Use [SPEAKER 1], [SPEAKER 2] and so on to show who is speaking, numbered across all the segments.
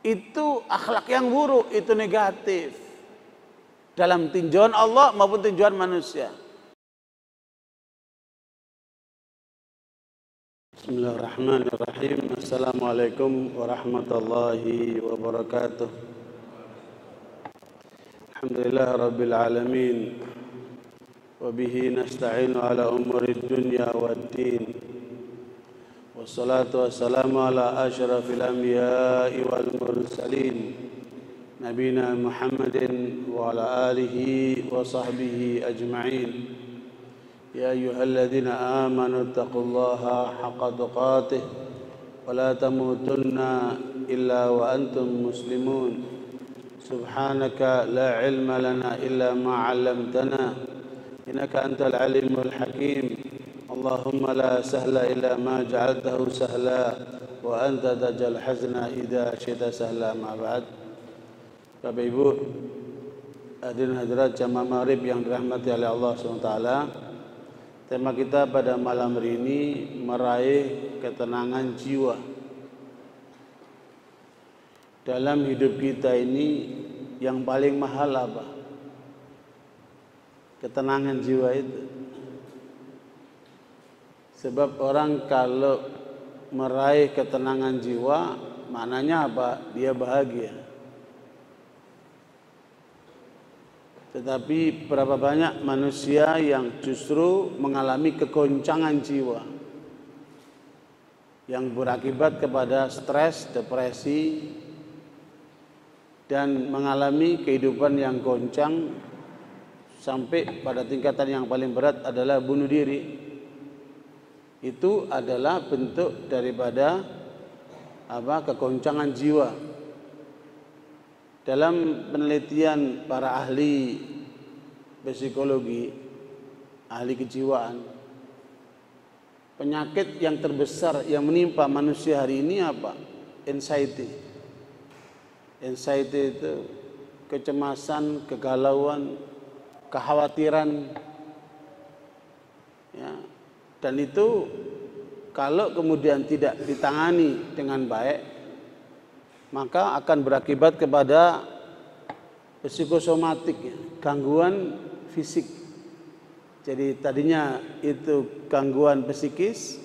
[SPEAKER 1] itu akhlak yang buruk, itu negatif dalam tinjauan Allah maupun tinjauan manusia. Bismillahirrahmanirrahim. Assalamualaikum warahmatullahi wabarakatuh. Alhamdulillah rabbil alamin. Wa bihi nasta'inu ala umuri dunya waddin. Wassalatu wassalamu ala asyrafil anbiya'i wal mursalin nabiyina Muhammadin wa ala alihi wa sahbihi ajma'in. Ya ayyuhalladzina amanu taqullaha haqqa tuqatih wa la tamutunna illa wa antum muslimun. Subhanaka la ilma lana illa ma 'allamtana innaka antal alimul hakim. Allahumma la sahla illa ma ja'altahu sahla wa anta taj'al hazna idza syi'ta sahla. Ma ba'd. Bapak Ibu hadirin hadirat jamaah maghrib yang dirahmati oleh Allah SWT, tema kita pada malam hari ini meraih ketenangan jiwa. Dalam hidup kita ini yang paling mahal apa? Ketenangan jiwa itu. Sebab orang kalau meraih ketenangan jiwa, maknanya apa? Dia bahagia. Tetapi berapa banyak manusia yang justru mengalami kegoncangan jiwa yang berakibat kepada stres, depresi, dan mengalami kehidupan yang goncang sampai pada tingkatan yang paling berat adalah bunuh diri. Itu adalah bentuk daripada kegoncangan jiwa. Dalam penelitian para ahli psikologi, ahli kejiwaan, penyakit yang terbesar yang menimpa manusia hari ini apa? Anxiety. Anxiety itu kecemasan, kegalauan, kekhawatiran, ya. Dan itu kalau kemudian tidak ditangani dengan baik, maka akan berakibat kepada psikosomatik, ya, gangguan fisik. Jadi tadinya itu gangguan psikis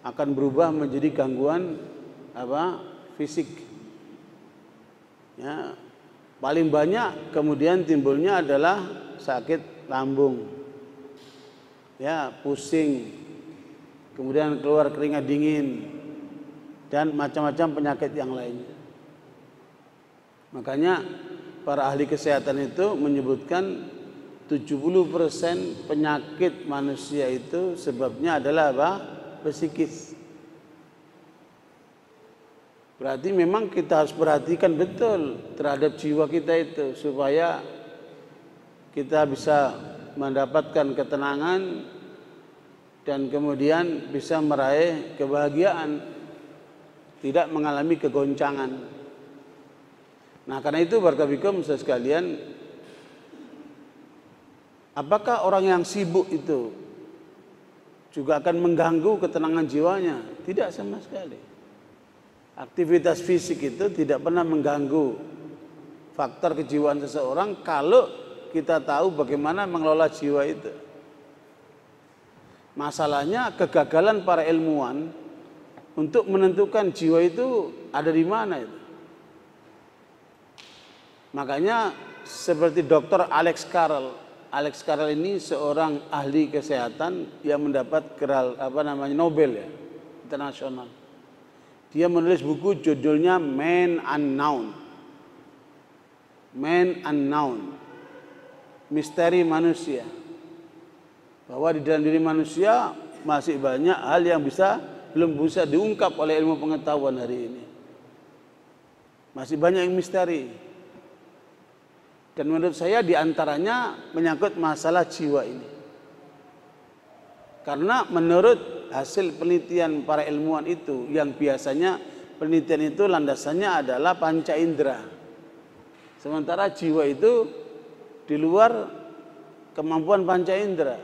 [SPEAKER 1] akan berubah menjadi gangguan fisik. Ya, paling banyak kemudian timbulnya adalah sakit lambung, ya, pusing, kemudian keluar keringat dingin, dan macam-macam penyakit yang lainnya. Makanya para ahli kesehatan itu menyebutkan 70% penyakit manusia itu sebabnya adalah apa? Psikis. Berarti memang kita harus perhatikan betul terhadap jiwa kita itu supaya kita bisa mendapatkan ketenangan dan kemudian bisa meraih kebahagiaan, tidak mengalami kegoncangan. Nah, karena itu barakallahu sekalian, apakah orang yang sibuk itu juga akan mengganggu ketenangan jiwanya? Tidak sama sekali. Aktivitas fisik itu tidak pernah mengganggu faktor kejiwaan seseorang kalau kita tahu bagaimana mengelola jiwa itu. Masalahnya kegagalan para ilmuwan untuk menentukan jiwa itu ada di mana itu. Makanya seperti Dr. Alex Carrel. Alex Carrel ini seorang ahli kesehatan yang mendapat gelar Nobel, ya, internasional. Dia menulis buku judulnya Man Unknown. Man Unknown. Misteri manusia. Bahwa di dalam diri manusia masih banyak hal yang belum bisa diungkap oleh ilmu pengetahuan hari ini. Masih banyak yang misteri. Dan menurut saya diantaranya menyangkut masalah jiwa ini. Karena menurut hasil penelitian para ilmuwan itu, yang biasanya penelitian itu landasannya adalah panca indera. Sementara jiwa itu di luar kemampuan panca indera.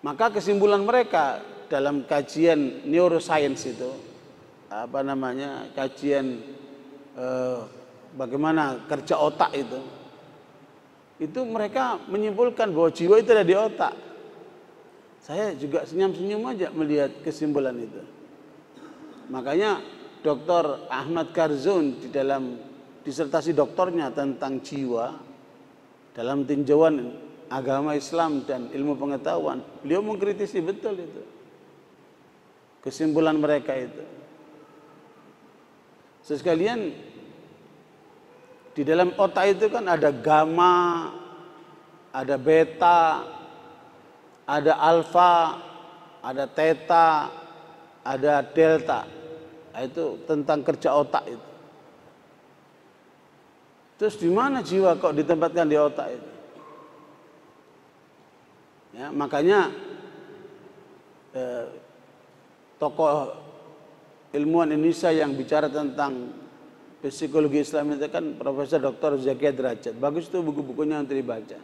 [SPEAKER 1] Maka kesimpulan mereka dalam kajian neuroscience itu, kajian bagaimana kerja otak itu mereka menyimpulkan bahwa jiwa itu ada di otak. Saya juga senyum-senyum aja melihat kesimpulan itu. Makanya Dr. Ahmad Karzun di dalam disertasi doktornya tentang jiwa dalam tinjauan agama Islam dan ilmu pengetahuan, beliau mengkritisi betul itu kesimpulan mereka itu. Sekalian, di dalam otak itu kan ada gamma, ada beta, ada alfa, ada theta, ada delta. Nah, itu tentang kerja otak itu. Terus di mana jiwa kok ditempatkan di otak itu? Ya, makanya tokoh ilmuwan Indonesia yang bicara tentang psikologi Islam itu kan Profesor Dr. Zaki Derajat. Bagus itu buku-bukunya untuk dibaca.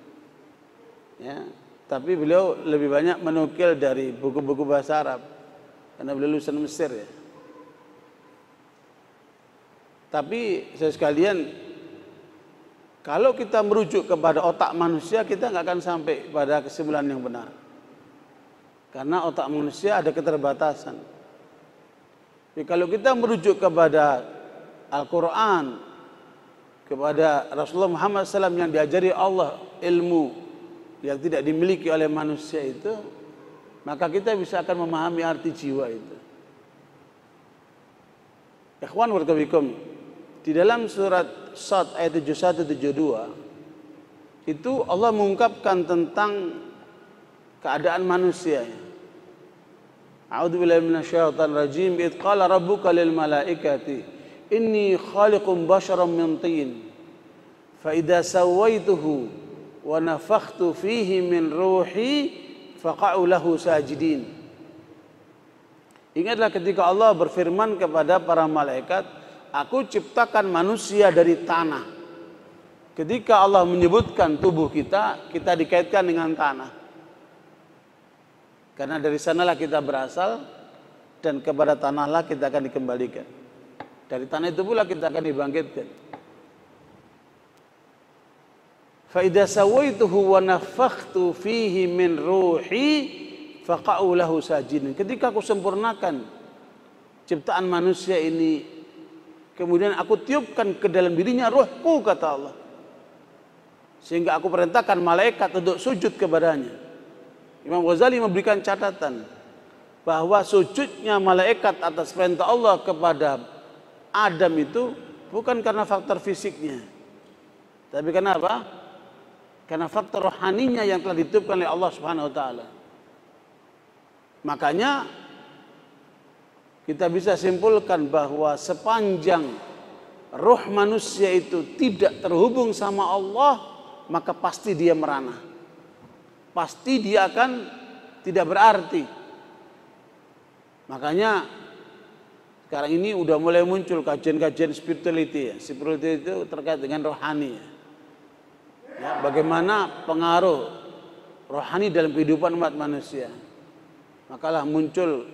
[SPEAKER 1] Ya, tapi beliau lebih banyak menukil dari buku-buku bahasa Arab karena beliau lulusan Mesir ya. Tapi saya sekalian, kalau kita merujuk kepada otak manusia, kita nggak akan sampai pada kesimpulan yang benar. Karena otak manusia ada keterbatasan. Tapi kalau kita merujuk kepada Al-Quran, kepada Rasulullah Muhammad SAW yang diajari Allah ilmu yang tidak dimiliki oleh manusia itu, maka kita bisa akan memahami arti jiwa itu. Ikhwan warahmatullahi, di dalam surat Sad ayat 71-72 itu Allah mengungkapkan tentang keadaan manusia. A'udzubillahi minasyaitonir rajim. Idz qala rabbuka lil malaikati inni khaliqum basharam min tin fa idza sawaituhu wa nafakhtu fihi min ruhi faqa'u lahu sajidin. Ingatlah ketika Allah berfirman kepada para malaikat, aku ciptakan manusia dari tanah. Ketika Allah menyebutkan tubuh kita, kita dikaitkan dengan tanah. Karena dari sanalah kita berasal dan kepada tanahlah kita akan dikembalikan. Dari tanah itu pula kita akan dibangkitkan. Fa idza sawaituhu wa nafakhtu fihi min ruhi faqa'u lahu sajidin. Ketika aku sempurnakan ciptaan manusia ini, kemudian aku tiupkan ke dalam dirinya ruhku, kata Allah, sehingga aku perintahkan malaikat untuk sujud kepadanya. Imam Ghazali memberikan catatan bahwa sujudnya malaikat atas perintah Allah kepada Adam itu bukan karena faktor fisiknya, tapi karena apa? Karena faktor rohaninya yang telah ditiupkan oleh Allah Subhanahu wa taala. Makanya kita bisa simpulkan bahwa sepanjang roh manusia itu tidak terhubung sama Allah, maka pasti dia merana. Pasti dia akan tidak berarti. Makanya sekarang ini udah mulai muncul kajian-kajian spirituality ya. Spirituality itu terkait dengan rohani ya. Ya, bagaimana pengaruh rohani dalam kehidupan umat manusia. Makalah muncul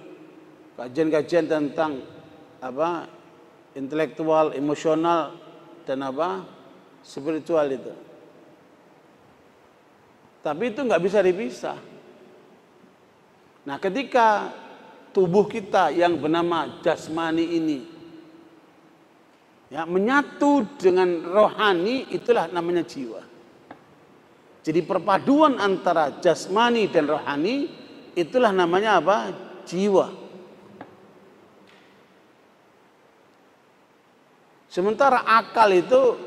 [SPEAKER 1] kajian-kajian tentang apa? Intelektual, emosional dan apa? Spiritual itu. Tapi itu nggak bisa dipisah. Nah, ketika tubuh kita yang bernama jasmani ini ya menyatu dengan rohani, itulah namanya jiwa. Jadi perpaduan antara jasmani dan rohani, itulah namanya apa? Jiwa. Sementara akal itu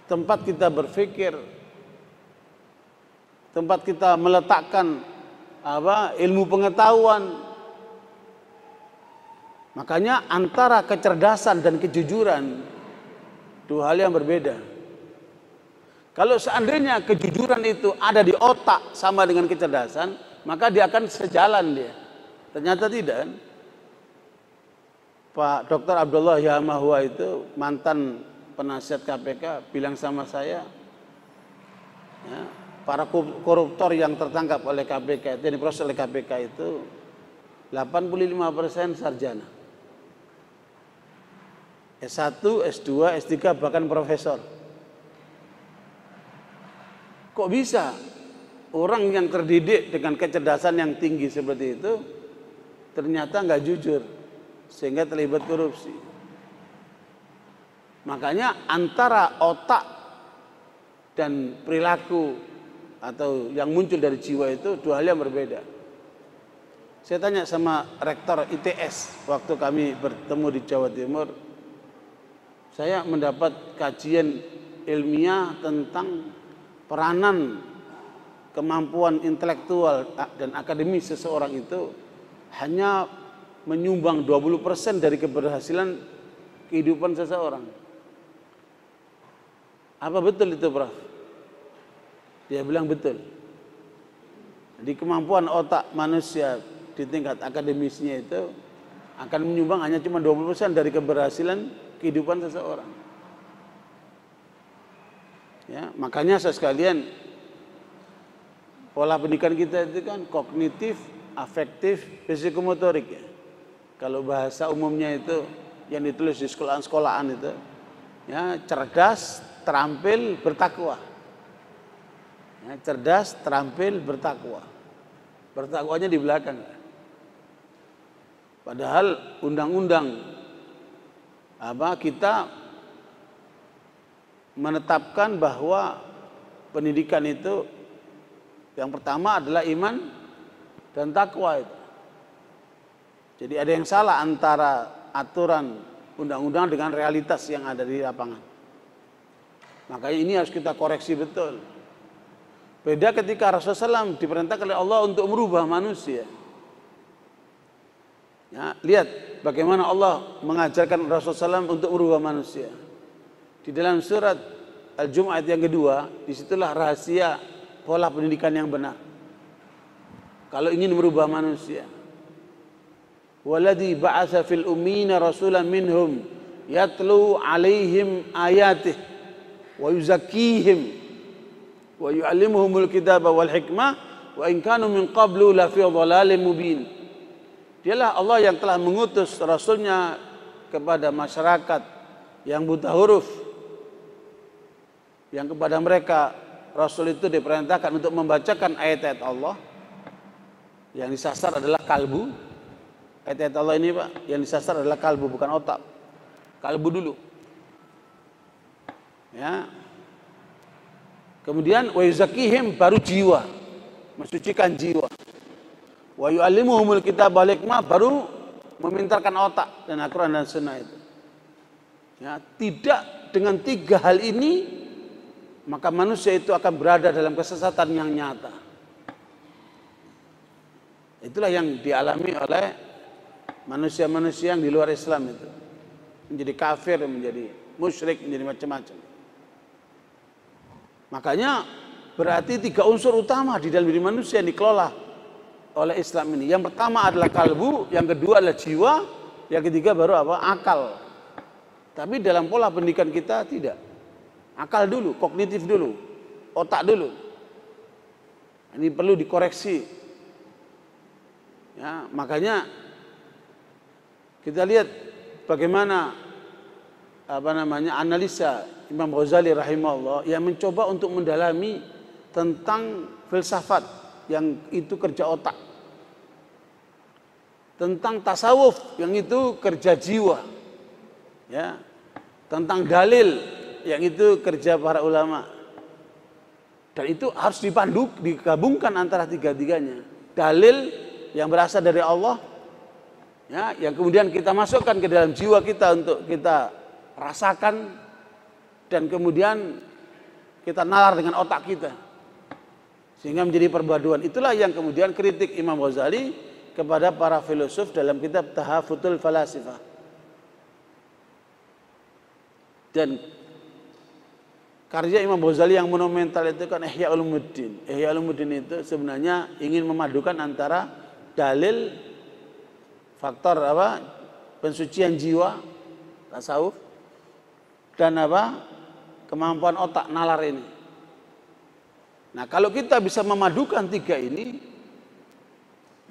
[SPEAKER 1] tempat kita berpikir, tempat kita meletakkan ilmu pengetahuan. Makanya antara kecerdasan dan kejujuran dua hal yang berbeda. Kalau seandainya kejujuran itu ada di otak sama dengan kecerdasan, maka dia akan sejalan dia. Ternyata tidak kan? Pak Dr. Abdullah Yahmahua itu mantan penasihat KPK bilang sama saya, ya, para koruptor yang tertangkap oleh KPK, yang diproses oleh KPK itu 85% sarjana. S1, S2, S3, bahkan profesor. Kok bisa orang yang terdidik dengan kecerdasan yang tinggi seperti itu ternyata nggak jujur sehingga terlibat korupsi? Makanya antara otak dan perilaku atau yang muncul dari jiwa itu dua hal yang berbeda. Saya tanya sama rektor ITS waktu kami bertemu di Jawa Timur, saya mendapat kajian ilmiah tentang peranan kemampuan intelektual dan akademis seseorang itu hanya menyumbang 20% dari keberhasilan kehidupan seseorang. Apa betul itu, Prof? Dia bilang betul. Jadi kemampuan otak manusia di tingkat akademisnya itu akan menyumbang hanya cuma 20% dari keberhasilan kehidupan seseorang. Ya, makanya sekalian pola pendidikan kita itu kan kognitif, afektif, psikomotorik ya. Kalau bahasa umumnya itu yang ditulis di sekolahan itu ya, cerdas, terampil, bertakwa. Ya, cerdas, terampil, bertakwa. Bertakwanya di belakang. Padahal undang-undang kita menetapkan bahwa pendidikan itu yang pertama adalah iman dan takwa itu. Jadi ada yang salah antara aturan undang-undang dengan realitas yang ada di lapangan. Makanya ini harus kita koreksi betul. Beda ketika Rasulullah SAW diperintahkan oleh Allah untuk merubah manusia. Ya, lihat bagaimana Allah mengajarkan Rasulullah SAW untuk merubah manusia. Di dalam surat Al-Jumu'ah yang kedua, disitulah rahasia pola pendidikan yang benar. Kalau ingin merubah manusia, waladhi ba'atha fil ummiyina rasulan minhum yatlu alaihim ayatih wa yuzakkihim wa yu'allimuhumul kitaba wal hikmah wa in kanu min qablu la fi dhalalin mubin. Dialah Allah yang telah mengutus rasulnya kepada masyarakat yang buta huruf, yang kepada mereka Rasul itu diperintahkan untuk membacakan ayat-ayat Allah. Yang disasar adalah kalbu. Ayat-ayat Allah ini Pak, yang disasar adalah kalbu, bukan otak. Kalbu dulu. Ya. Kemudian wa yuzakihim, baru jiwa. Mensucikan jiwa. Wa yu'allimuhumul kitab wal hikmah, baru memintarkan otak dan Al-Quran dan Sunnah itu. Ya, tidak dengan tiga hal ini maka manusia itu akan berada dalam kesesatan yang nyata. Itulah yang dialami oleh manusia-manusia yang di luar Islam itu. Menjadi kafir, menjadi musyrik, menjadi macam-macam. Makanya berarti tiga unsur utama di dalam diri manusia yang dikelola oleh Islam ini. Yang pertama adalah kalbu, yang kedua adalah jiwa, yang ketiga baru akal. Tapi dalam pola pendidikan kita tidak. Akal dulu, kognitif dulu, otak dulu. Ini perlu dikoreksi. Ya, makanya kita lihat bagaimana analisa Imam Ghazali rahimahullah yang mencoba untuk mendalami tentang filsafat yang itu kerja otak, tentang tasawuf yang itu kerja jiwa, ya, tentang dalil yang itu kerja para ulama, dan itu harus digabungkan antara tiga-tiganya. Dalil yang berasal dari Allah, ya, yang kemudian kita masukkan ke dalam jiwa kita untuk kita rasakan, dan kemudian kita nalar dengan otak kita sehingga menjadi perpaduan. Itulah yang kemudian kritik Imam Ghazali kepada para filosof dalam kitab Tahafutul Falasifah. Dan karya Imam Ghazali yang monumental itu kan Ihya Ulumuddin. Ihya Ulumuddin itu sebenarnya ingin memadukan antara dalil, faktor pensucian jiwa, tasawuf, dan kemampuan otak nalar ini. Nah, kalau kita bisa memadukan tiga ini,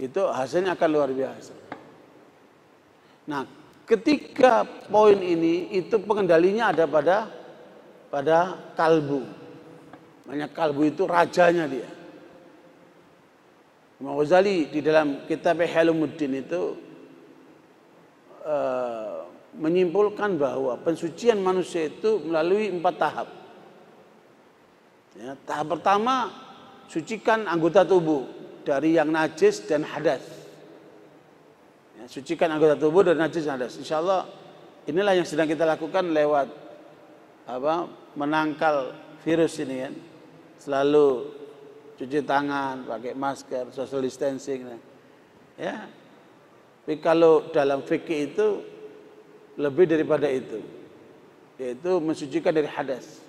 [SPEAKER 1] itu hasilnya akan luar biasa. Nah, ketiga poin ini itu pengendalinya ada pada kalbu. Makanya kalbu itu rajanya dia. Imam Ghazali di dalam kitab Ihya Ulumuddin itu menyimpulkan bahwa pensucian manusia itu melalui 4 tahap. Ya, tahap pertama, sucikan anggota tubuh dari yang najis dan hadas. Ya, sucikan anggota tubuh dari najis dan hadas. Insya Allah inilah yang sedang kita lakukan lewat menangkal virus ini kan. Selalu cuci tangan, pakai masker, social distancing. Ya. Tapi kalau dalam fikih itu lebih daripada itu, yaitu mensucikan dari hadas.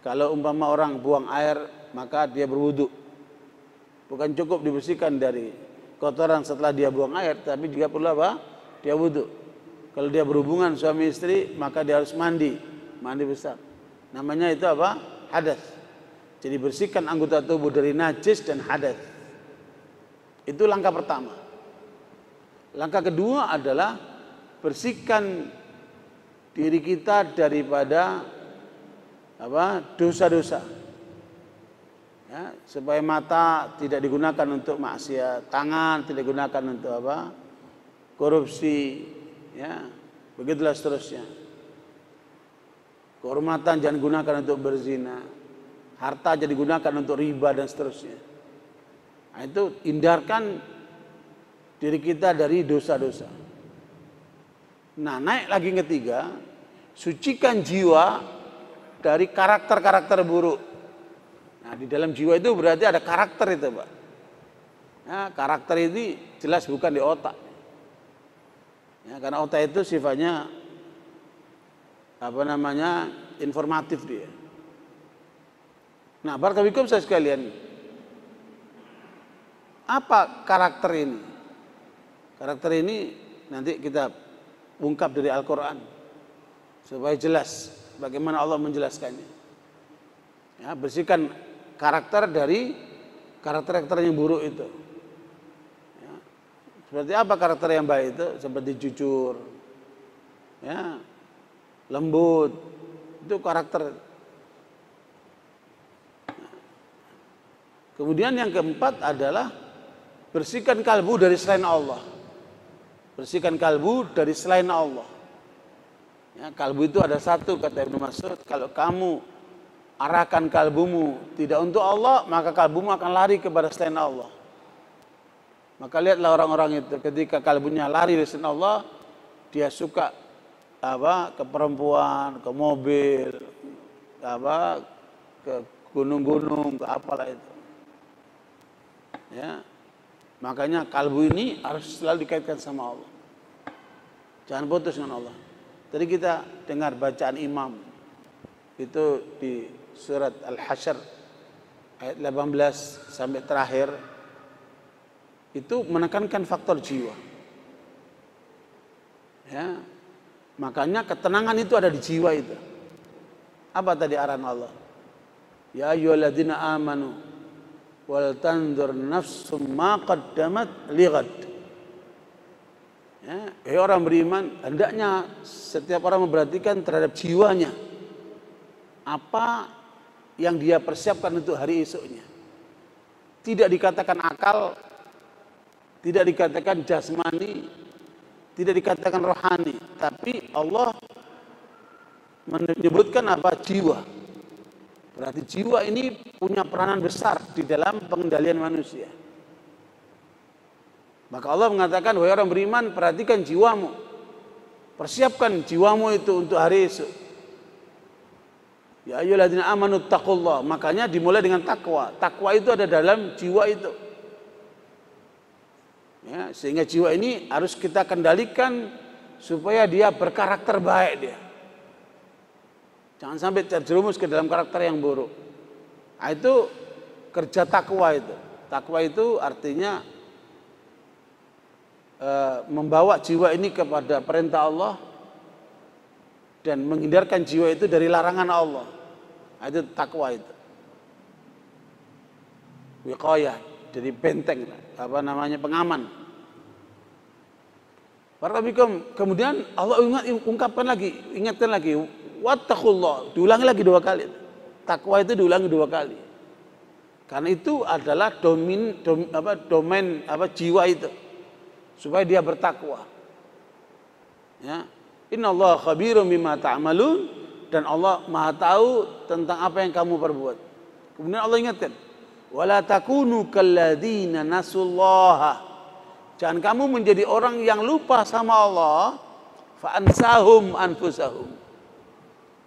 [SPEAKER 1] Kalau umpama orang buang air, maka dia berwudu. Bukan cukup dibersihkan dari kotoran setelah dia buang air, tapi juga perlu apa? Dia wudu. Kalau dia berhubungan suami istri, maka dia harus mandi besar. Namanya itu apa? Hadas. Jadi bersihkan anggota tubuh dari najis dan hadas. Itu langkah pertama. Langkah kedua adalah bersihkan diri kita daripada dosa-dosa. Ya, supaya mata tidak digunakan untuk maksiat, tangan tidak digunakan untuk korupsi, ya, begitulah seterusnya. Kehormatan jangan gunakan untuk berzina, harta jadi digunakan untuk riba dan seterusnya. Nah, itu hindarkan diri kita dari dosa-dosa. Nah, naik lagi yang ketiga, sucikan jiwa dari karakter-karakter buruk. Nah, di dalam jiwa itu berarti ada karakter itu, Pak. Nah, karakter ini jelas bukan di otak. Ya, karena otak itu sifatnya informatif dia. Nah, barakallahu saya sekalian, apa karakter ini? Karakter ini nanti kita ungkap dari Al-Quran supaya jelas bagaimana Allah menjelaskannya. Ya, bersihkan karakter dari karakter-karakter yang buruk itu. Ya, seperti apa karakter yang baik itu? Seperti jujur, ya, lembut, itu karakter. Kemudian yang keempat adalah bersihkan kalbu dari selain Allah. Bersihkan kalbu dari selain Allah. Ya, kalbu itu ada satu, kata Ibnu Mas'ud, kalau kamu arahkan kalbumu tidak untuk Allah, maka kalbumu akan lari kepada selain Allah. Maka lihatlah orang-orang itu ketika kalbunya lari dari selain Allah, dia suka ke perempuan, ke mobil, ke gunung-gunung, ke apalah itu. Ya. Makanya kalbu ini harus selalu dikaitkan sama Allah. Jangan putus dengan Allah. Tadi kita dengar bacaan imam itu di surat Al-Hasyr ayat 18 sampai terakhir, itu menekankan faktor jiwa. Ya. Makanya ketenangan itu ada di jiwa itu. Apa tadi arahan Allah? Ya ayyuhalladzina amanu wal tanzur nafsum ma qaddamat lighad. Ya, orang beriman, hendaknya setiap orang memperhatikan terhadap jiwanya. Apa yang dia persiapkan untuk hari esoknya. Tidak dikatakan akal, tidak dikatakan jasmani, tidak dikatakan rohani, tapi Allah menyebutkan apa? Jiwa. Berarti jiwa ini punya peranan besar di dalam pengendalian manusia. Maka Allah mengatakan, wahai orang beriman, perhatikan jiwamu. Persiapkan jiwamu itu untuk hari esok. Ya ayyuhalladzina amanu taqullah. Makanya dimulai dengan takwa. Takwa itu ada dalam jiwa itu. Ya, sehingga jiwa ini harus kita kendalikan supaya dia berkarakter baik dia. Jangan sampai terjerumus ke dalam karakter yang buruk. Nah, itu kerja takwa itu. Takwa itu artinya membawa jiwa ini kepada perintah Allah dan menghindarkan jiwa itu dari larangan Allah. Nah, itu takwa itu. Wiqayah, jadi benteng, pengaman. Barakallahu. Kemudian Allah ingatkan lagi, wattaqullah, diulangi lagi 2 kali. Takwa itu diulangi 2 kali. Karena itu adalah domain jiwa itu, supaya dia bertakwa. Ya, innallaha khabirum bima ta'malun, dan Allah Maha tahu tentang apa yang kamu perbuat. Kemudian Allah ingatkan, wala takunu kalladzina nasullaha. Jangan kamu menjadi orang yang lupa sama Allah, fa ansahum anfusahum,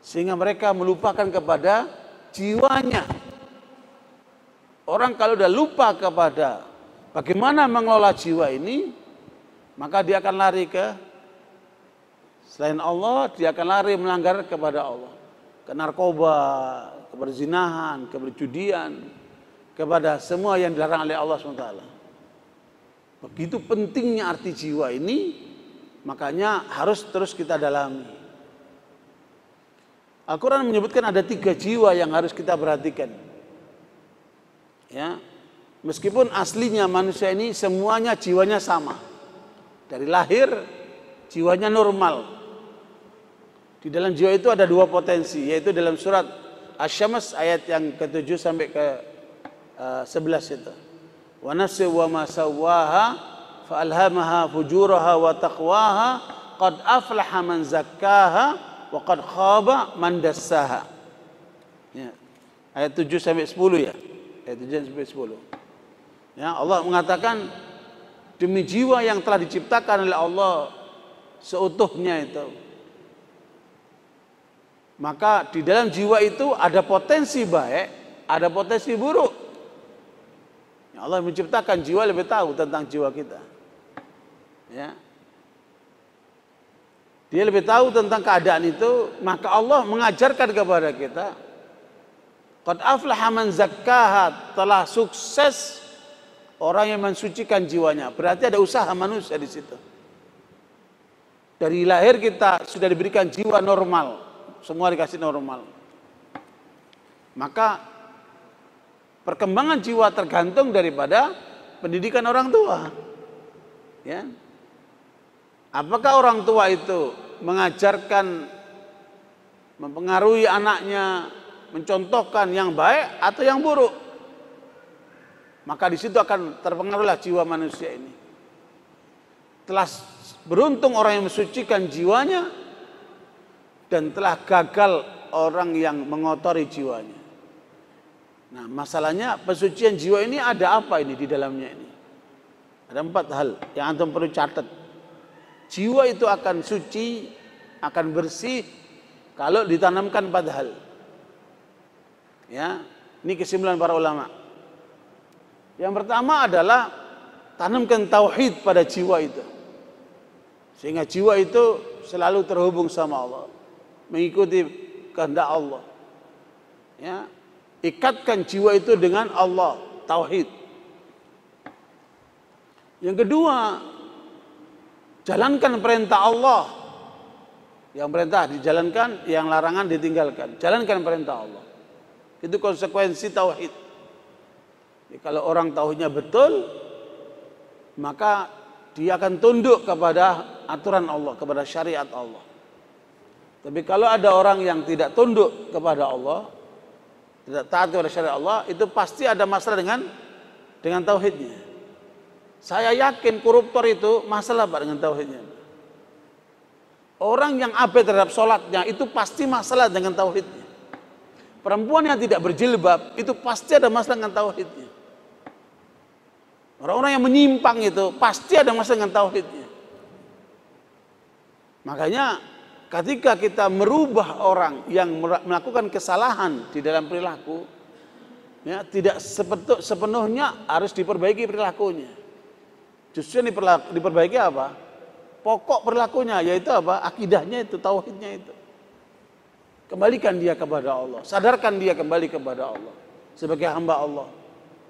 [SPEAKER 1] sehingga mereka melupakan kepada jiwanya. Orang kalau udah lupa kepada bagaimana mengelola jiwa ini, maka dia akan lari ke selain Allah, dia akan lari melanggar kepada Allah, ke narkoba, ke perzinahan, ke perjudian, kepada semua yang dilarang oleh Allah SWT. Begitu pentingnya arti jiwa ini, makanya harus terus kita dalami. Al-Quran menyebutkan ada 3 jiwa yang harus kita perhatikan. Ya, meskipun aslinya manusia ini semuanya jiwanya sama. Dari lahir jiwanya normal. Di dalam jiwa itu ada 2 potensi, yaitu dalam surat Asy-Syams ayat yang ke-7 sampai ke-11 itu. Wa nafsin wa ma sawwaha fa alhamaha fujuraha wa taqwaha qad aflaha man zakkaha wa qad khaba man dassaha. Ya. Ayat 7 sampai 10 ya. Ayat 7 sampai 10. Ya, Allah mengatakan demi jiwa yang telah diciptakan oleh Allah seutuhnya itu. Maka di dalam jiwa itu ada potensi baik, ada potensi buruk. Allah menciptakan jiwa, lebih tahu tentang jiwa kita. Ya. Dia lebih tahu tentang keadaan itu, maka Allah mengajarkan kepada kita, qad aflaha man zakkaha, telah sukses orang yang mensucikan jiwanya. Berarti ada usaha manusia di situ. Dari lahir kita sudah diberikan jiwa normal, semua dikasih normal. Maka perkembangan jiwa tergantung daripada pendidikan orang tua. Ya. Apakah orang tua itu mengajarkan, mempengaruhi anaknya, mencontohkan yang baik atau yang buruk? Maka di situ akan terpengaruhlah jiwa manusia ini. Telah beruntung orang yang mensucikan jiwanya, dan telah gagal orang yang mengotori jiwanya. Nah, masalahnya pensucian jiwa ini ada apa ini di dalamnya ini? Ada 4 hal yang antum perlu catat. Jiwa itu akan suci, akan bersih kalau ditanamkan 4 hal. Ya, ini kesimpulan para ulama. Yang pertama adalah tanamkan tauhid pada jiwa itu, sehingga jiwa itu selalu terhubung sama Allah, mengikuti kehendak Allah. Ya, ikatkan jiwa itu dengan Allah, tauhid. Yang kedua, jalankan perintah Allah. Yang perintah dijalankan, yang larangan ditinggalkan. Jalankan perintah Allah. Itu konsekuensi tauhid. Jadi, kalau orang tauhidnya betul, maka dia akan tunduk kepada aturan Allah, kepada syariat Allah. Tapi kalau ada orang yang tidak tunduk kepada Allah, tidak taat kepada syariat Allah, itu pasti ada masalah dengan tauhidnya. Saya yakin koruptor itu masalah Pak dengan tauhidnya. Orang yang abai terhadap sholatnya itu pasti masalah dengan tauhidnya. Perempuan yang tidak berjilbab itu pasti ada masalah dengan tauhidnya. Orang-orang yang menyimpang itu pasti ada masalah dengan tauhidnya. Makanya ketika kita merubah orang yang melakukan kesalahan di dalam perilaku, ya, tidak sepenuhnya harus diperbaiki perilakunya. Justru yang diperbaiki apa? Pokok perilakunya, yaitu apa? Akidahnya itu, tauhidnya itu. Kembalikan dia kepada Allah, sadarkan dia kembali kepada Allah sebagai hamba Allah.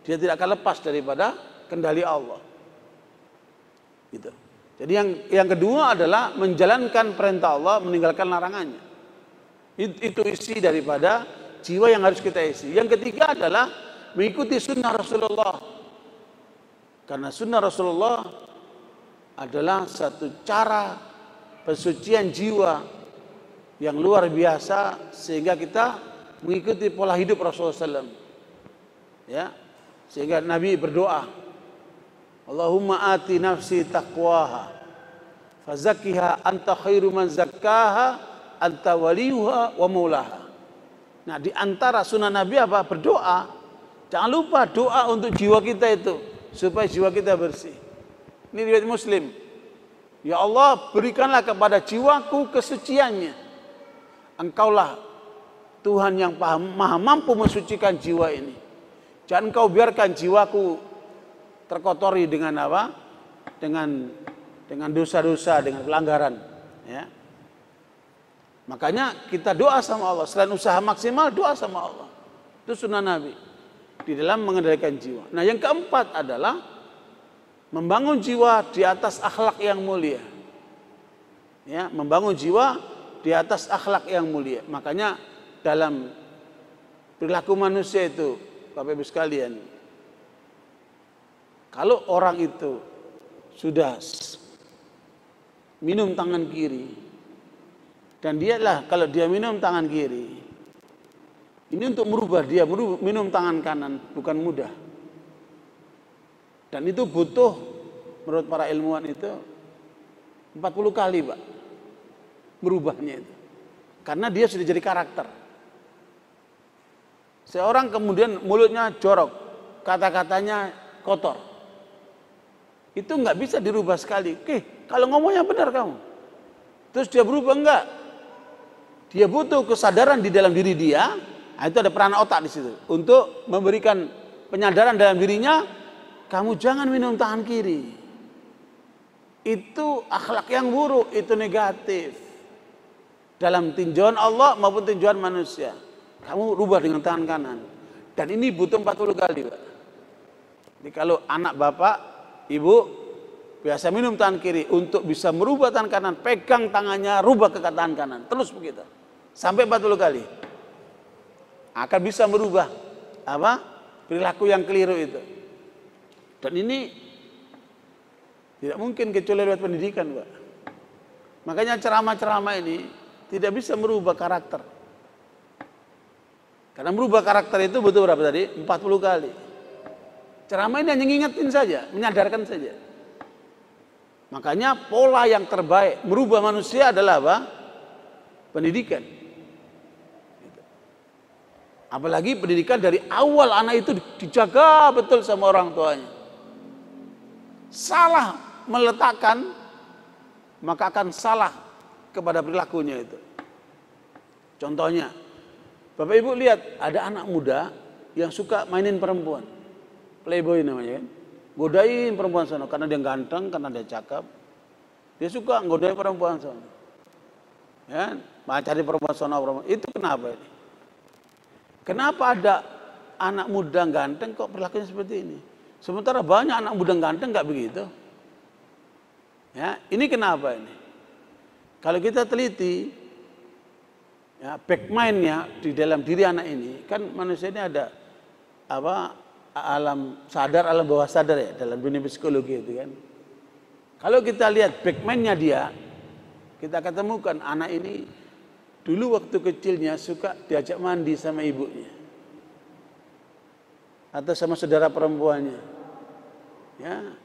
[SPEAKER 1] Dia tidak akan lepas daripada kendali Allah. Gitu. Jadi yang kedua adalah menjalankan perintah Allah, meninggalkan larangannya. Itu isi daripada jiwa yang harus kita isi. Yang ketiga adalah mengikuti sunnah Rasulullah. Karena sunnah Rasulullah adalah satu cara pensucian jiwa yang luar biasa sehingga kita mengikuti pola hidup Rasulullah SAW. Ya, sehingga Nabi berdoa, Allahumma ati nafsi taqwaha fazakkiha anta khairu man zakkaha anta waliyuha wa maulaha. Nah, di antara sunnah Nabi apa? Berdoa. Jangan lupa doa untuk jiwa kita itu supaya jiwa kita bersih. Ini riwayat Muslim. Ya Allah, berikanlah kepada jiwaku kesuciannya. Engkaulah Tuhan yang maha mampu mensucikan jiwa ini. Jangan engkau biarkan jiwaku terkotori dengan apa? Dengan dosa-dosa, dengan pelanggaran. Ya. Makanya kita doa sama Allah. Selain usaha maksimal, doa sama Allah. Itu sunnah Nabi di dalam mengendalikan jiwa. Nah, yang keempat adalah membangun jiwa di atas akhlak yang mulia. Ya, membangun jiwa di atas akhlak yang mulia. Makanya dalam perilaku manusia itu, Bapak Ibu sekalian, kalau orang itu sudah minum tangan kiri, dan dialah kalau dia minum tangan kiri, ini untuk merubah dia minum tangan kanan bukan mudah. Dan itu butuh, menurut para ilmuwan itu 40 kali, Pak, merubahnya itu. Karena dia sudah jadi karakter. Seorang kemudian mulutnya jorok, kata-katanya kotor, itu nggak bisa dirubah sekali. Oke, kalau ngomongnya benar kamu, terus dia berubah enggak? Dia butuh kesadaran di dalam diri dia. Nah, itu ada peranan otak di situ untuk memberikan penyadaran dalam dirinya. Kamu jangan minum tangan kiri. Itu akhlak yang buruk, itu negatif. Dalam tinjauan Allah maupun tinjauan manusia. Kamu rubah dengan tangan kanan. Dan ini butuh 40 kali, Pak. Jadi kalau anak bapak, ibu biasa minum tangan kiri, untuk bisa merubah tangan kanan, pegang tangannya, rubah ke tangan kanan. Terus begitu. Sampai 40 kali. Akan bisa merubah apa? Perilaku yang keliru itu. Dan ini tidak mungkin kecuali lewat pendidikan, Pak. Makanya ceramah-ceramah ini tidak bisa merubah karakter. Karena merubah karakter itu butuh berapa tadi? 40 kali. Ceramah ini hanya ngingetin saja, menyadarkan saja. Makanya pola yang terbaik merubah manusia adalah apa? Pendidikan. Apalagi pendidikan dari awal anak itu dijaga betul sama orang tuanya. Salah meletakkan, maka akan salah kepada perilakunya itu. Contohnya, Bapak Ibu lihat ada anak muda yang suka mainin perempuan, playboy namanya kan, godain perempuan sana karena dia ganteng, karena dia cakep, dia suka godain perempuan sana, ya, cari perempuan sana, itu kenapa ini? Kenapa ada anak muda ganteng kok perilakunya seperti ini? Sementara banyak anak muda ganteng nggak begitu. Ya, ini kenapa ini? Kalau kita teliti, ya, back mind-nya di dalam diri anak ini, kan manusia ini ada apa? Alam sadar, alam bawah sadar ya dalam dunia psikologi itu kan. Kalau kita lihat back mind-nya dia, kita ketemukan anak ini dulu waktu kecilnya suka diajak mandi sama ibunya atau sama saudara perempuannya. Ya,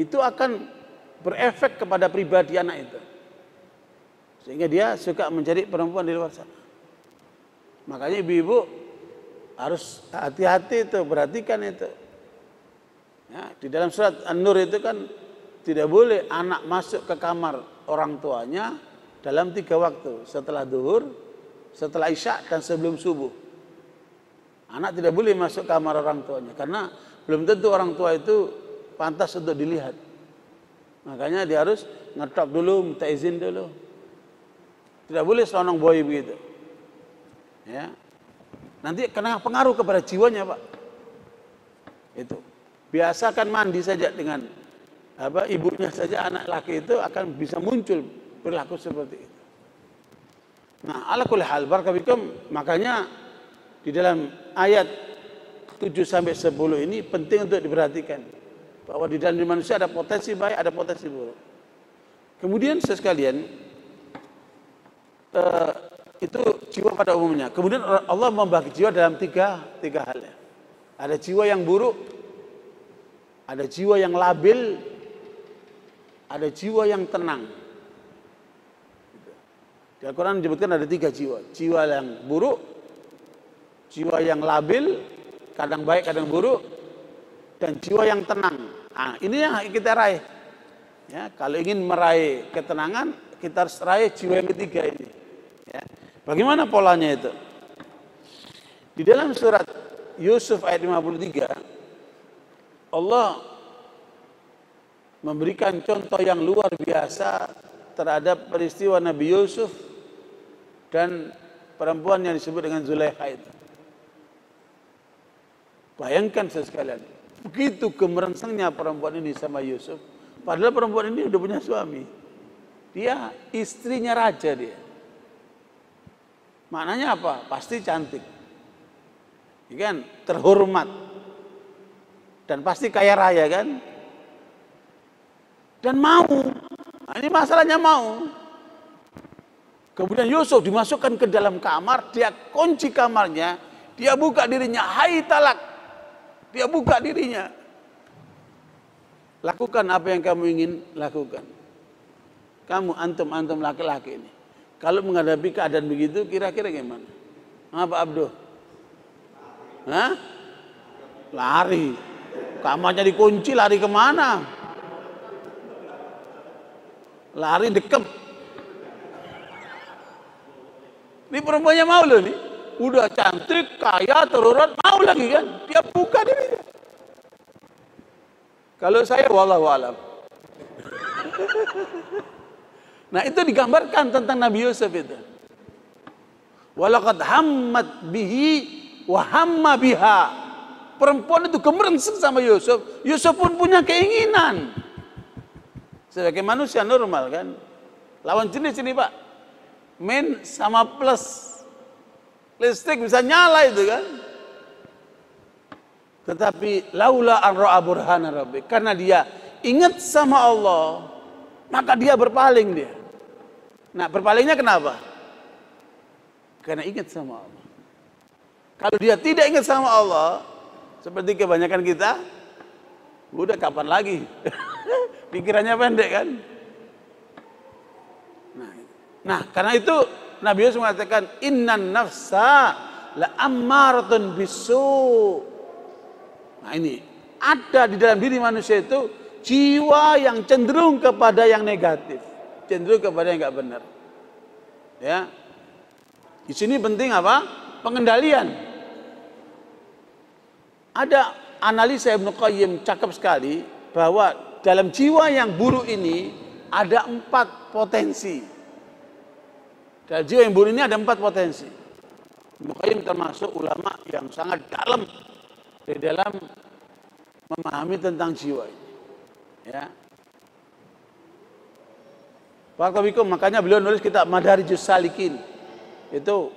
[SPEAKER 1] itu akan berefek kepada pribadi anak itu. Sehingga dia suka mencari perempuan di luar sana. Makanya ibu-ibu harus hati-hati itu, perhatikan itu. Ya, di dalam surat An-Nur itu kan tidak boleh anak masuk ke kamar orang tuanya dalam 3 waktu, setelah duhur, setelah isya, dan sebelum subuh. Anak tidak boleh masuk kamar orang tuanya, karena belum tentu orang tua itu pantas untuk dilihat. Makanya dia harus ngetok dulu, minta izin dulu. Tidak boleh selonong boy begitu. Ya. Nanti kena pengaruh kepada jiwanya, Pak. Itu. Biasakan mandi saja dengan apa, ibunya saja, anak laki itu akan bisa muncul perilaku seperti itu. Nah, ala kulli hal barakallahu, makanya di dalam ayat 7 sampai 10 ini penting untuk diperhatikan bahwa di dalam diri manusia ada potensi baik, ada potensi buruk. Kemudian sekalian, itu jiwa pada umumnya. Kemudian Allah membagi jiwa dalam tiga hal. Ada jiwa yang buruk, ada jiwa yang labil, ada jiwa yang tenang. Di Al-Quran disebutkan ada 3 jiwa. Jiwa yang buruk, jiwa yang labil, kadang baik kadang buruk, dan jiwa yang tenang. Nah, ini yang kita raih. Ya, kalau ingin meraih ketenangan, kita harus raih jiwa yang ketiga ini. Ya. Bagaimana polanya itu? Di dalam surat Yusuf ayat 53, Allah memberikan contoh yang luar biasa terhadap peristiwa Nabi Yusuf dan perempuan yang disebut dengan Zulaikha itu. Bayangkan sekalian, begitu gemerangsangnya perempuan ini sama Yusuf, padahal perempuan ini udah punya suami. Dia istrinya raja dia. Maknanya apa? Pasti cantik. Ya kan? Terhormat. Dan pasti kaya raya kan? Dan mau. Nah, ini masalahnya mau. Kemudian Yusuf dimasukkan ke dalam kamar, dia kunci kamarnya, dia buka dirinya, hai talak. Dia buka dirinya. Lakukan apa yang kamu ingin lakukan. Kamu antum laki-laki ini. Kalau menghadapi keadaan begitu, kira-kira gimana? Apa Abduh? Hah? Lari. Kamarnya dikunci, lari kemana? Lari dekem. Ini perempuannya mau loh nih. Udah cantik, kaya, terurut, mau lagi kan? Dia buka dirinya. Kalau saya wallahu alam. Nah, itu digambarkan tentang Nabi Yusuf itu. Walaqad hammat bihi wa hamma biha. Perempuan itu gemerangsang sama Yusuf. Yusuf pun punya keinginan. Sebagai manusia normal kan. Lawan jenis ini Pak. Min sama plus. Listrik bisa nyala itu kan. Tetapi laula an ra'a burhana rabbi, karena dia ingat sama Allah, maka dia berpaling dia. Nah, berpalingnya kenapa? Karena ingat sama Allah. Kalau dia tidak ingat sama Allah, seperti kebanyakan kita, udah kapan lagi? Pikirannya pendek kan? Nah, karena itu Nabi Yusuf mengatakan innan nafsa la ammaratun bisu. Nah, ini ada di dalam diri manusia itu jiwa yang cenderung kepada yang negatif, cenderung kepada yang enggak benar. Ya. Di sini penting apa? Pengendalian. Ada analisa Ibnu Qayyim cakep sekali bahwa dalam jiwa yang buruk ini ada 4 potensi. Dalam jiwa yang buruk ini ada 4 potensi. Ibnu Qayyim termasuk ulama yang sangat dalam di dalam memahami tentang jiwa ini. Ya. Barakallahu, makanya beliau nulis kitab Madarijus Salikin. Itu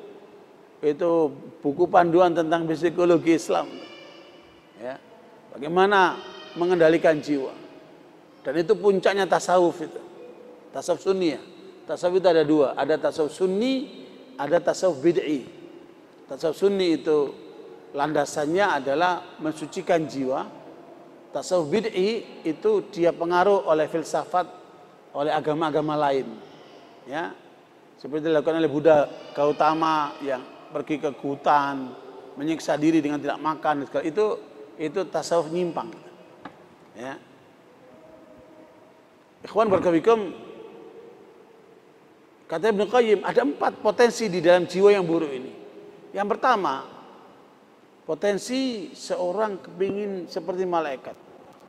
[SPEAKER 1] buku panduan tentang psikologi Islam. Ya. Bagaimana mengendalikan jiwa. Dan itu puncaknya tasawuf itu. Tasawuf sunni ya. Tasawuf itu ada 2, ada tasawuf sunni, ada tasawuf bid'i. Tasawuf sunni itu landasannya adalah mensucikan jiwa. Tasawuf bid'i itu dia pengaruh oleh filsafat, oleh agama-agama lain. Ya. Seperti dilakukan oleh Buddha Gautama yang pergi ke hutan, menyiksa diri dengan tidak makan, itu tasawuf nyimpang. Ya. Ikhwan barakallahu, kata Ibnu Qayyim, ada 4 potensi di dalam jiwa yang buruk ini. Yang pertama, potensi seorang kepingin seperti malaikat.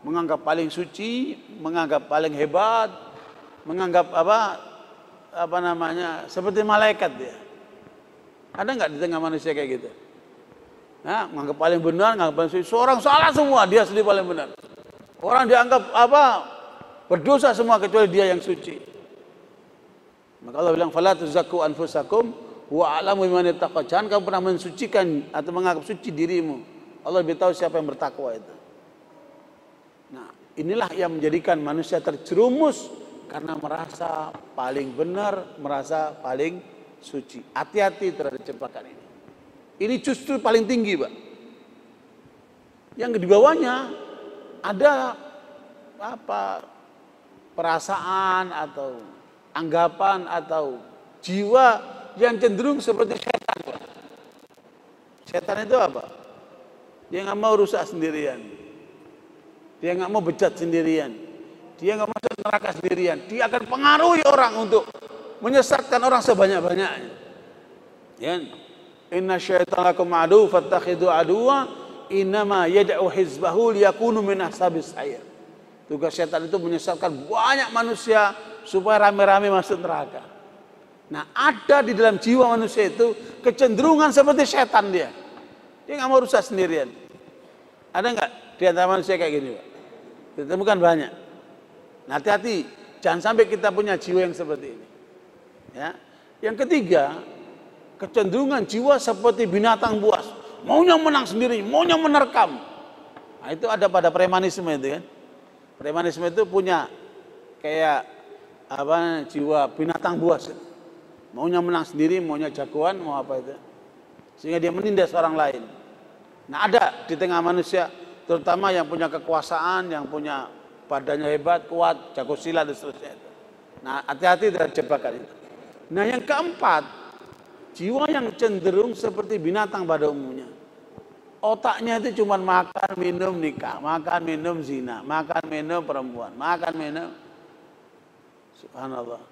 [SPEAKER 1] Menganggap paling suci, menganggap paling hebat, menganggap seperti malaikat dia. Ada nggak di tengah manusia kayak gitu? Nah, menganggap paling benar, menganggap paling suci. Seorang salah semua, dia sendiri paling benar. Orang dianggap berdosa semua kecuali dia yang suci. Maka Allah bilang fala tuzakku anfusakum wa a'lamu biman ittaqa. Jangan kamu pernah mensucikan atau menganggap suci dirimu. Allah lebih tahu siapa yang bertakwa itu. Nah, inilah yang menjadikan manusia terjerumus Karena merasa paling benar, merasa paling suci. Hati-hati terhadap jebakan ini. Ini justru paling tinggi, Pak. Yang di bawahnya ada perasaan atau anggapan atau jiwa yang cenderung seperti setan, Pak. Setan itu apa? Dia nggak mau rusak sendirian. Dia nggak mau bejat sendirian. Dia nggak masuk neraka sendirian. Dia akan pengaruhi orang untuk menyesatkan orang sebanyak-banyaknya. Ya. Inna syaitan lakum adu fattakhidhu aduwa innama yad'u hizbahu liyakunu min ashabis sa'ir. Tugas setan itu menyesatkan banyak manusia supaya rame-rame masuk neraka. Nah, ada di dalam jiwa manusia itu kecenderungan seperti setan dia. Dia nggak mau rusak sendirian. Ada nggak di antara manusia kayak gini, Pak? Ditemukan banyak. Nah, hati-hati, jangan sampai kita punya jiwa yang seperti ini. Ya. Yang ketiga, kecenderungan jiwa seperti binatang buas, maunya menang sendiri, maunya menerkam. Nah, itu ada pada premanisme itu kan. Premanisme itu punya kayak jiwa binatang buas. Maunya menang sendiri, maunya jagoan, mau apa itu. Sehingga dia menindas orang lain. Nah, ada di tengah manusia, terutama yang punya kekuasaan, yang punya badannya hebat, kuat, jago silat dan seterusnya. Nah, hati-hati terhadap jebakan itu. Nah, yang keempat, jiwa yang cenderung seperti binatang pada umumnya. Otaknya itu cuma makan, minum, nikah, makan, minum, zina, makan, minum, perempuan, makan, minum. Subhanallah.